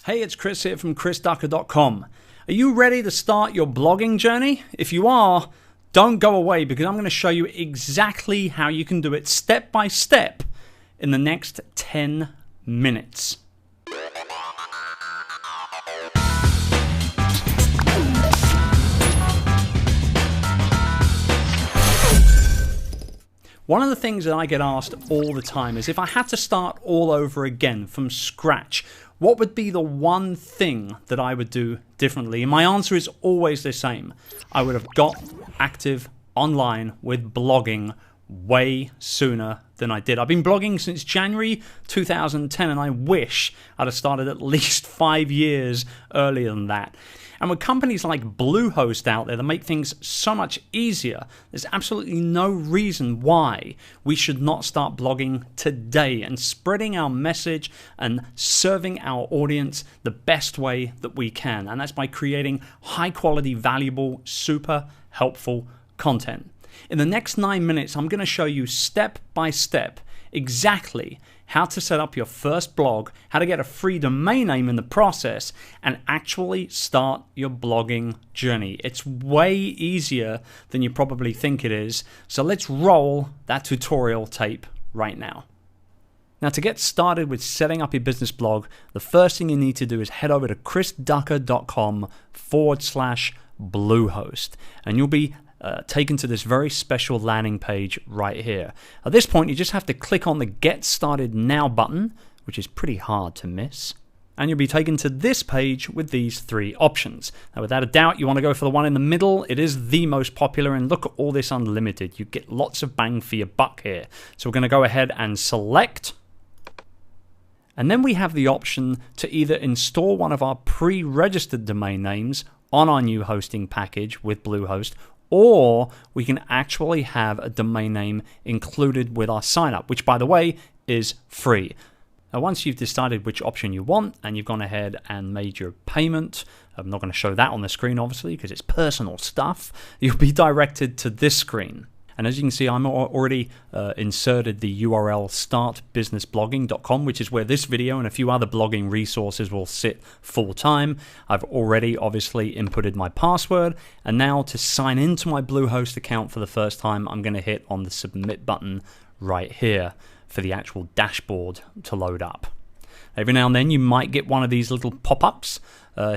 Hey, it's Chris here from chrisducker.com. Are you ready to start your blogging journey? If you are, don't go away because I'm going to show you exactly how you can do it step by step in the next 10 minutes. One of the things that I get asked all the time is if I had to start all over again from scratch, what would be the one thing that I would do differently? And my answer is always the same. I would have got active online with blogging way sooner than I did. I've been blogging since January 2010 and I wish I'd have started at least 5 years earlier than that. And with companies like Bluehost out there that make things so much easier, there's absolutely no reason why we should not start blogging today and spreading our message and serving our audience the best way that we can. And that's by creating high quality, valuable, super helpful content. In the next 9 minutes, I'm going to show you step by step exactly how to set up your first blog, how to get a free domain name in the process, and actually start your blogging journey. It's way easier than you probably think it is. So let's roll that tutorial tape right now. Now, to get started with setting up your business blog, the first thing you need to do is head over to chrisducker.com/Bluehost, and you'll be taken to this very special landing page right here. At this point, you just have to click on the Get Started Now button, which is pretty hard to miss, and you'll be taken to this page with these 3 options. Now, without a doubt, you want to go for the one in the middle. It is the most popular, and look at all this unlimited. You get lots of bang for your buck here. So we're going to go ahead and select, and then we have the option to either install one of our pre-registered domain names on our new hosting package with Bluehost, or we can actually have a domain name included with our sign up, which, by the way, is free. Now, once you've decided which option you want and you've gone ahead and made your payment, I'm not going to show that on the screen, obviously, because it's personal stuff, you'll be directed to this screen. And as you can see, I'm already inserted the URL startbusinessblogging.com, which is where this video and a few other blogging resources will sit full time. I've already obviously inputted my password. And now to sign into my Bluehost account for the first time, I'm going to hit on the submit button right here for the actual dashboard to load up. Every now and then you might get one of these little pop-ups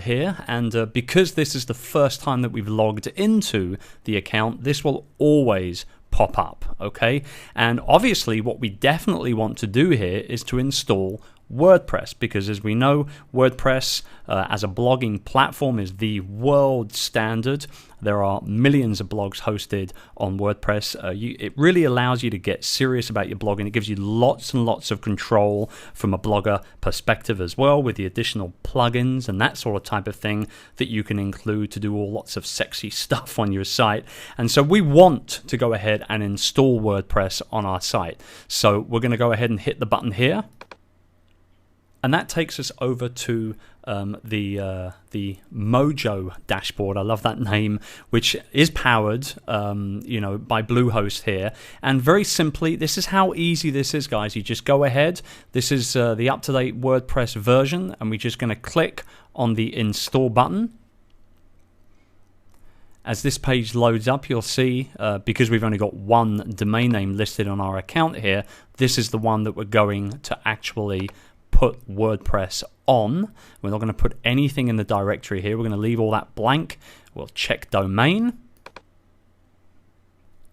here, and because this is the first time that we've logged into the account, this will always pop up, okay? And obviously what we definitely want to do here is to install WordPress, because as we know, WordPress as a blogging platform is the world standard. There are millions of blogs hosted on WordPress. It really allows you to get serious about your blogging. It gives you lots and lots of control from a blogger perspective as well, with the additional plugins and that sort of type of thing that you can include to do all lots of sexy stuff on your site. And so we want to go ahead and install WordPress on our site. So we're going to go ahead and hit the button here. And that takes us over to the Mojo dashboard. I love that name, which is powered, by Bluehost here. And very simply, this is how easy this is, guys. You just go ahead. This is the up-to-date WordPress version, and we're just going to click on the install button. As this page loads up, you'll see, because we've only got one domain name listed on our account here, this is the one that we're going to actually put WordPress on. We're not going to put anything in the directory here. We're going to leave all that blank. We'll check domain.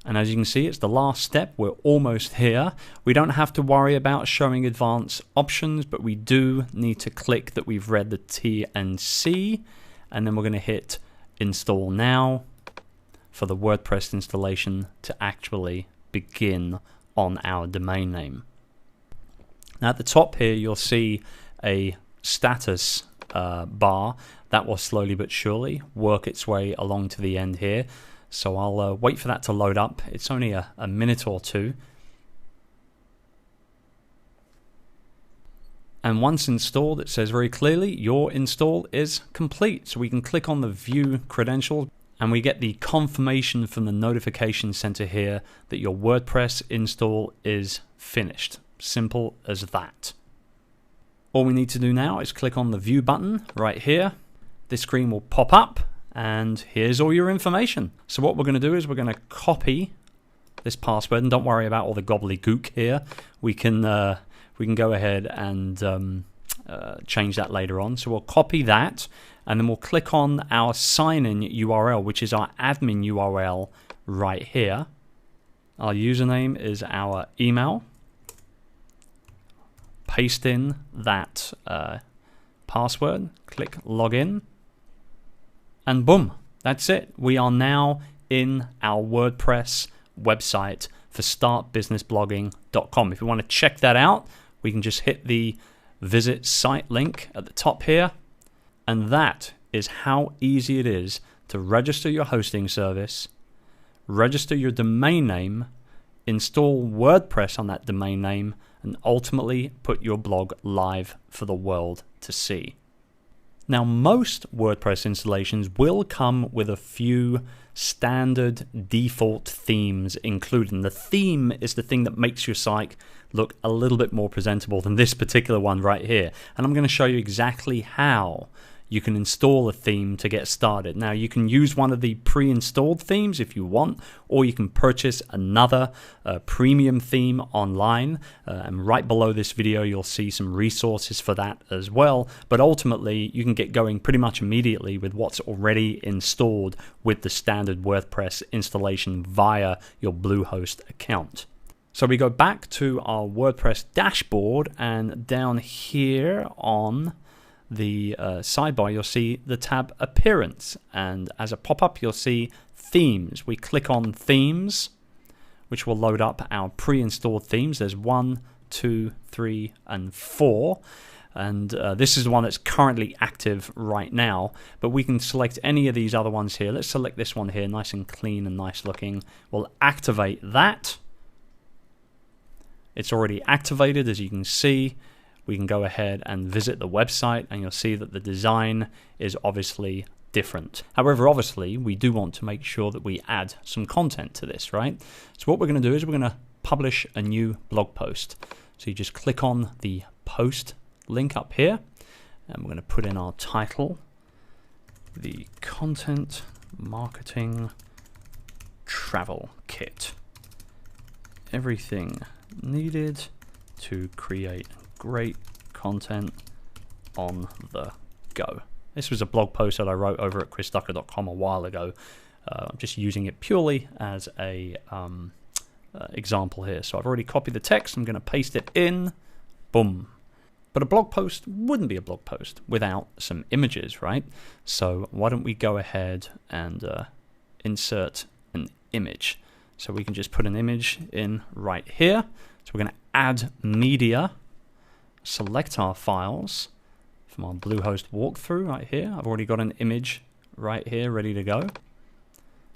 And as you can see, it's the last step. We're almost here. We don't have to worry about showing advanced options, but we do need to click that we've read the T and C. And then we're going to hit install now for the WordPress installation to actually begin on our domain name. Now at the top here, you'll see a status bar that will slowly but surely work its way along to the end here. So I'll wait for that to load up. It's only a minute or two. And once installed, it says very clearly, your install is complete. So we can click on the View Credentials, and we get the confirmation from the notification center here that your WordPress install is finished. Simple as that. All we need to do now is click on the View button right here. This screen will pop up, and here's all your information. So what we're going to do is we're going to copy this password, and don't worry about all the gobbledygook here. We can go ahead and change that later on. So we'll copy that, and then we'll click on our sign-in URL, which is our admin URL right here. Our username is our email. Paste in that password, click login, and boom, that's it. We are now in our WordPress website for startbusinessblogging.com. If you want to check that out, we can just hit the visit site link at the top here, and that is how easy it is to register your hosting service, register your domain name, install WordPress on that domain name, and ultimately put your blog live for the world to see. Now, most WordPress installations will come with a few standard default themes included. The theme is the thing that makes your site look a little bit more presentable than this particular one right here. And I'm going to show you exactly how you can install a theme to get started. Now, you can use one of the pre-installed themes if you want, or you can purchase another premium theme online. And right below this video, you'll see some resources for that as well. But ultimately, you can get going pretty much immediately with what's already installed with the standard WordPress installation via your Bluehost account. So we go back to our WordPress dashboard, and down here on the sidebar, you'll see the tab Appearance, and as a pop-up, you'll see Themes. We click on Themes, which will load up our pre-installed themes. There's 1, 2, 3, and 4. And this is the one that's currently active right now, but we can select any of these other ones here. Let's select this one here, nice and clean and nice looking. We'll activate that. It's already activated, as you can see. We can go ahead and visit the website, and you'll see that the design is obviously different. However, obviously, we do want to make sure that we add some content to this, right? So what we're going to do is we're going to publish a new blog post. So you just click on the post link up here, and we're going to put in our title, the Content Marketing Travel Kit. Everything needed to create great content on the go. This was a blog post that I wrote over at chrisducker.com a while ago. I'm just using it purely as a example here. So I've already copied the text. I'm going to paste it in. Boom. But a blog post wouldn't be a blog post without some images, right? So why don't we go ahead and insert an image. So we can just put an image in right here. So we're going to add media, select our files from our Bluehost walkthrough right here. I've already got an image right here ready to go.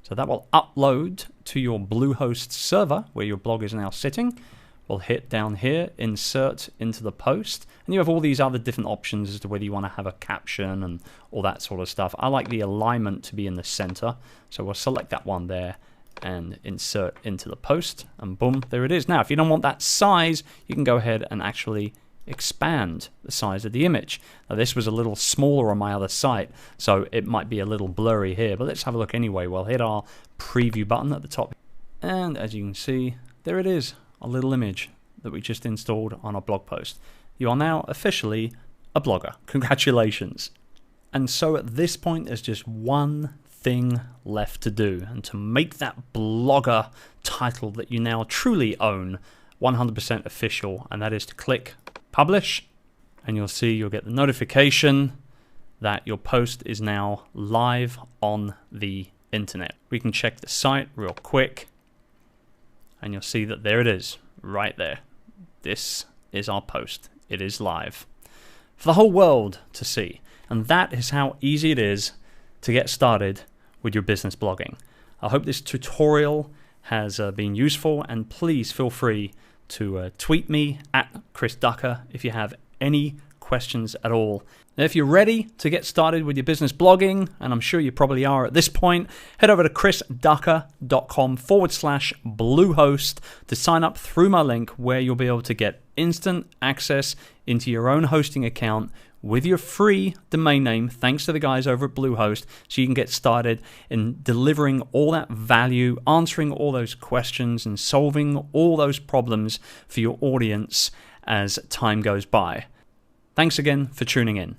So that will upload to your Bluehost server where your blog is now sitting. We'll hit down here, insert into the post, and you have all these other different options as to whether you want to have a caption and all that sort of stuff. I like the alignment to be in the center, so we'll select that one there and insert into the post, and boom, there it is. Now, if you don't want that size, you can go ahead and actually expand the size of the image. Now, this was a little smaller on my other site, so it might be a little blurry here, but let's have a look anyway. We'll hit our preview button at the top, and as you can see, there it is, a little image that we just installed on our blog post. You are now officially a blogger. Congratulations. And so at this point, there's just one thing left to do, and to make that blogger title that you now truly own 100% official, and that is to click publish, and you'll see you'll get the notification that your post is now live on the internet. We can check the site real quick, and you'll see that there it is right there. This is our post. It is live for the whole world to see, and that is how easy it is to get started with your business blogging. I hope this tutorial has been useful, and please feel free to tweet me at Chris Ducker if you have any questions at all. Now, if you're ready to get started with your business blogging, and I'm sure you probably are at this point, head over to chrisducker.com/Bluehost to sign up through my link, where you'll be able to get instant access into your own hosting account with your free domain name, thanks to the guys over at Bluehost, so you can get started in delivering all that value, answering all those questions, and solving all those problems for your audience as time goes by. Thanks again for tuning in.